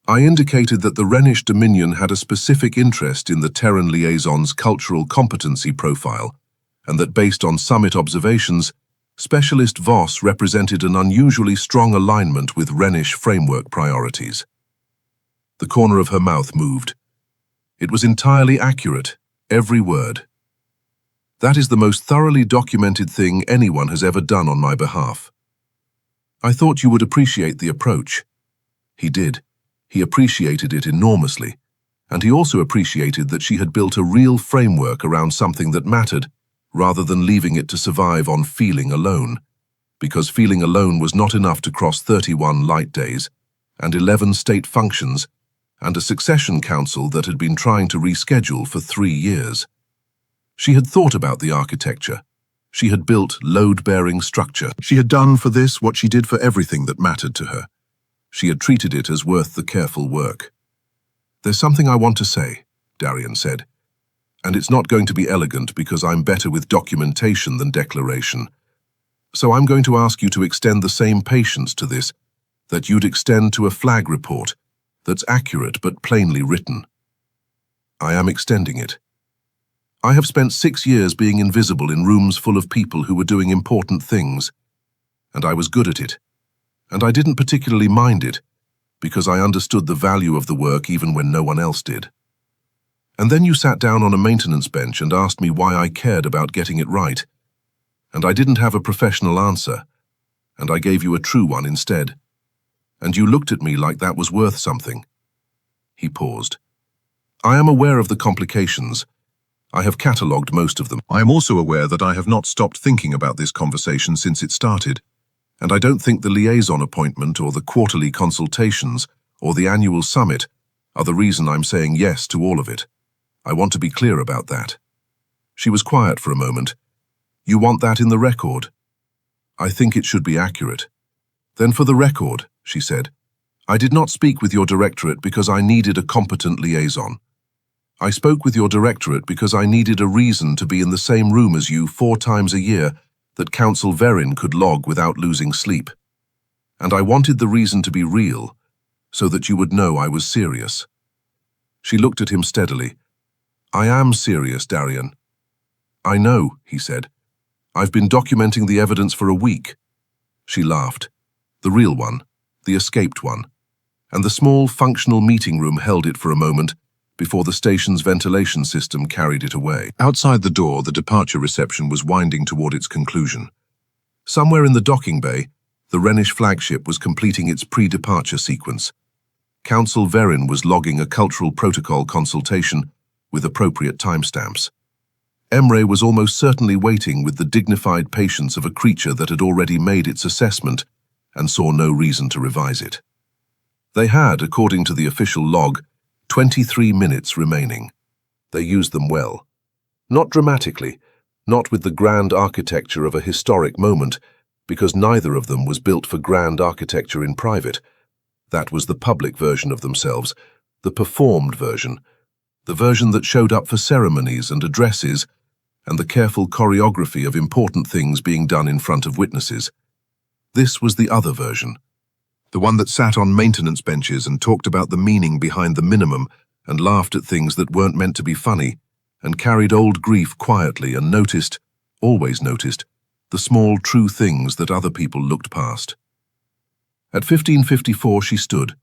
I indicated that the Renish Dominion had a specific interest in the Terran liaison's cultural competency profile, and that based on summit observations, Specialist Voss represented an unusually strong alignment with Renish framework priorities. The corner of her mouth moved. It was entirely accurate, every word. That is the most thoroughly documented thing anyone has ever done on my behalf. I thought you would appreciate the approach. He did. He appreciated it enormously, and he also appreciated that she had built a real framework around something that mattered, rather than leaving it to survive on feeling alone, because feeling alone was not enough to cross 31 light days, and 11 state functions, and a succession council that had been trying to reschedule for 3 years. She had thought about the architecture. She had built load-bearing structure. She had done for this what she did for everything that mattered to her. She had treated it as worth the careful work. There's something I want to say, Darian said. And it's not going to be elegant because I'm better with documentation than declaration. So I'm going to ask you to extend the same patience to this that you'd extend to a flag report that's accurate but plainly written. I am extending it. I have spent 6 years being invisible in rooms full of people who were doing important things, and I was good at it. And I didn't particularly mind it, because I understood the value of the work even when no one else did. And then you sat down on a maintenance bench and asked me why I cared about getting it right. And I didn't have a professional answer, and I gave you a true one instead. And you looked at me like that was worth something. He paused. I am aware of the complications. I have catalogued most of them. I am also aware that I have not stopped thinking about this conversation since it started, and I don't think the liaison appointment or the quarterly consultations or the annual summit are the reason I'm saying yes to all of it. I want to be clear about that. She was quiet for a moment. You want that in the record? I think it should be accurate. Then for the record, she said, I did not speak with your directorate because I needed a competent liaison. I spoke with your directorate because I needed a reason to be in the same room as you 4 times a year that Council Verin could log without losing sleep. And I wanted the reason to be real, so that you would know I was serious. She looked at him steadily. I am serious, Darian. I know, he said. I've been documenting the evidence for a week. She laughed. The real one, the escaped one. And the small, functional meeting room held it for a moment, before the station's ventilation system carried it away. Outside the door, the departure reception was winding toward its conclusion. Somewhere in the docking bay, the Renish flagship was completing its pre-departure sequence. Council Verin was logging a cultural protocol consultation with appropriate timestamps. Emre was almost certainly waiting with the dignified patience of a creature that had already made its assessment and saw no reason to revise it. They had, according to the official log, 23 minutes remaining. They used them well. Not dramatically, not with the grand architecture of a historic moment, because neither of them was built for grand architecture in private. That was the public version of themselves, the performed version, the version that showed up for ceremonies and addresses, and the careful choreography of important things being done in front of witnesses. This was the other version. The one that sat on maintenance benches and talked about the meaning behind the minimum and laughed at things that weren't meant to be funny and carried old grief quietly and noticed, always noticed, the small true things that other people looked past. At 15:54 she stood.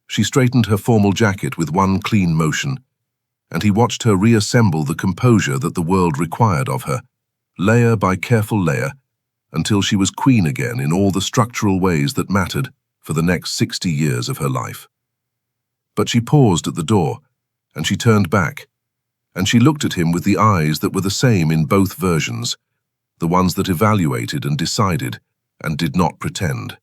She straightened her formal jacket with one clean motion, and he watched her reassemble the composure that the world required of her, layer by careful layer, until she was queen again in all the structural ways that mattered for the next 60 years of her life. But she paused at the door, and she turned back, and she looked at him with the eyes that were the same in both versions, the ones that evaluated and decided and did not pretend.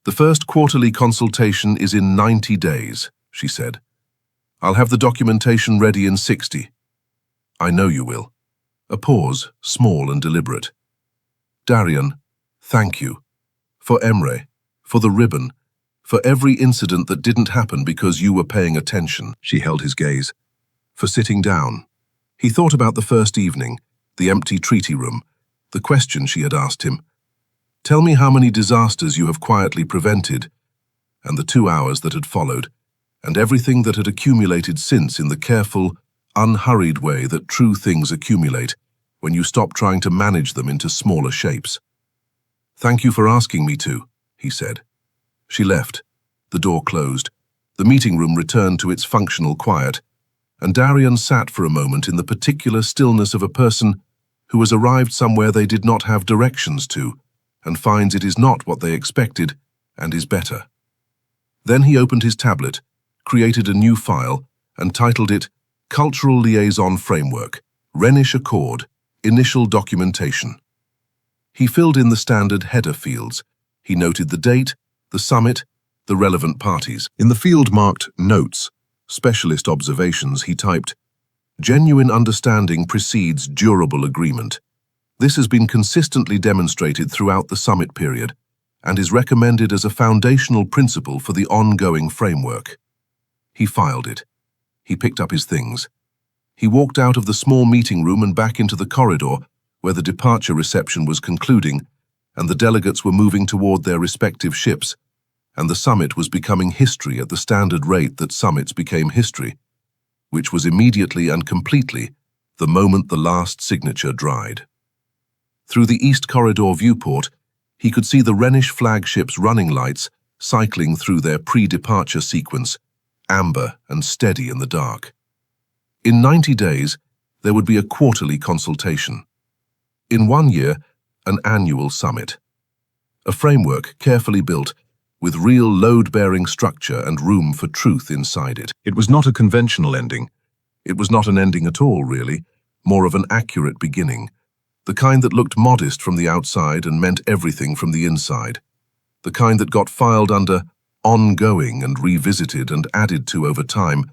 The first quarterly consultation is in 90 days, she said. I'll have the documentation ready in 60. I know you will. A pause, small and deliberate. Darian, thank you. For Emre, for the ribbon, For every incident that didn't happen because you were paying attention. She held his gaze. For sitting down. He thought about the first evening, the empty treaty room, the question she had asked him. Tell me how many disasters you have quietly prevented, and the 2 hours that had followed, and everything that had accumulated since in the careful, unhurried way that true things accumulate when you stop trying to manage them into smaller shapes. Thank you for asking me to, he said. She left. The door closed. The meeting room returned to its functional quiet, and Darian sat for a moment in the particular stillness of a person who has arrived somewhere they did not have directions to, and finds it is not what they expected, and is better. Then he opened his tablet, created a new file, and titled it Cultural Liaison Framework, Rhenish Accord, Initial Documentation. He filled in the standard header fields. He noted the date, the summit, the relevant parties. In the field marked Notes, Specialist Observations, he typed, Genuine understanding precedes durable agreement. This has been consistently demonstrated throughout the summit period and is recommended as a foundational principle for the ongoing framework. He filed it. He picked up his things. He walked out of the small meeting room and back into the corridor where the departure reception was concluding and the delegates were moving toward their respective ships, and the summit was becoming history at the standard rate that summits became history, which was immediately and completely the moment the last signature dried. Through the East Corridor viewport, he could see the Rhenish flagship's running lights cycling through their pre-departure sequence, amber and steady in the dark. In 90 days, there would be a quarterly consultation. In 1 year, an annual summit. A framework carefully built, with real load-bearing structure and room for truth inside it. It was not a conventional ending. It was not an ending at all, really, more of an accurate beginning, the kind that looked modest from the outside and meant everything from the inside, the kind that got filed under ongoing and revisited and added to over time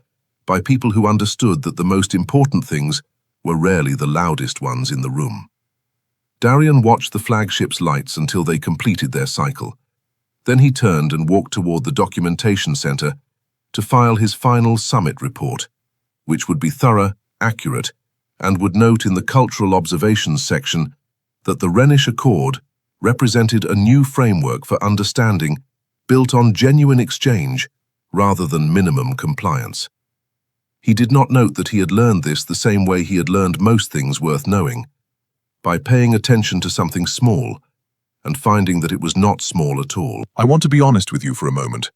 by people who understood that the most important things were rarely the loudest ones in the room. Darian watched the flagship's lights until they completed their cycle. Then he turned and walked toward the documentation center to file his final summit report, which would be thorough, accurate, and would note in the cultural observations section that the Rhenish Accord represented a new framework for understanding built on genuine exchange rather than minimum compliance. He did not note that he had learned this the same way he had learned most things worth knowing, by paying attention to something small and finding that it was not small at all. I want to be honest with you for a moment.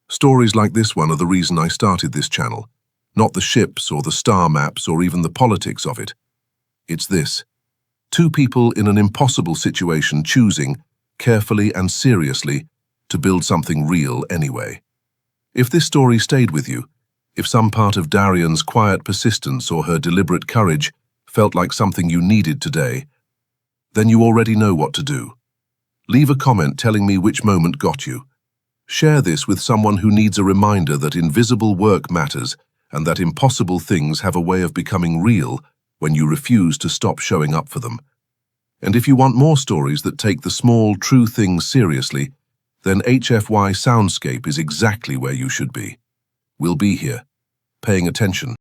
Stories like this one are the reason I started this channel, not the ships or the star maps or even the politics of it. It's this: two people in an impossible situation choosing, carefully and seriously, to build something real anyway. If this story stayed with you, if some part of Darian's quiet persistence or her deliberate courage felt like something you needed today, then you already know what to do. Leave a comment telling me which moment got you. Share this with someone who needs a reminder that invisible work matters and that impossible things have a way of becoming real when you refuse to stop showing up for them. And if you want more stories that take the small, true things seriously, then HFY Soundscape is exactly where you should be. We'll be here, paying attention.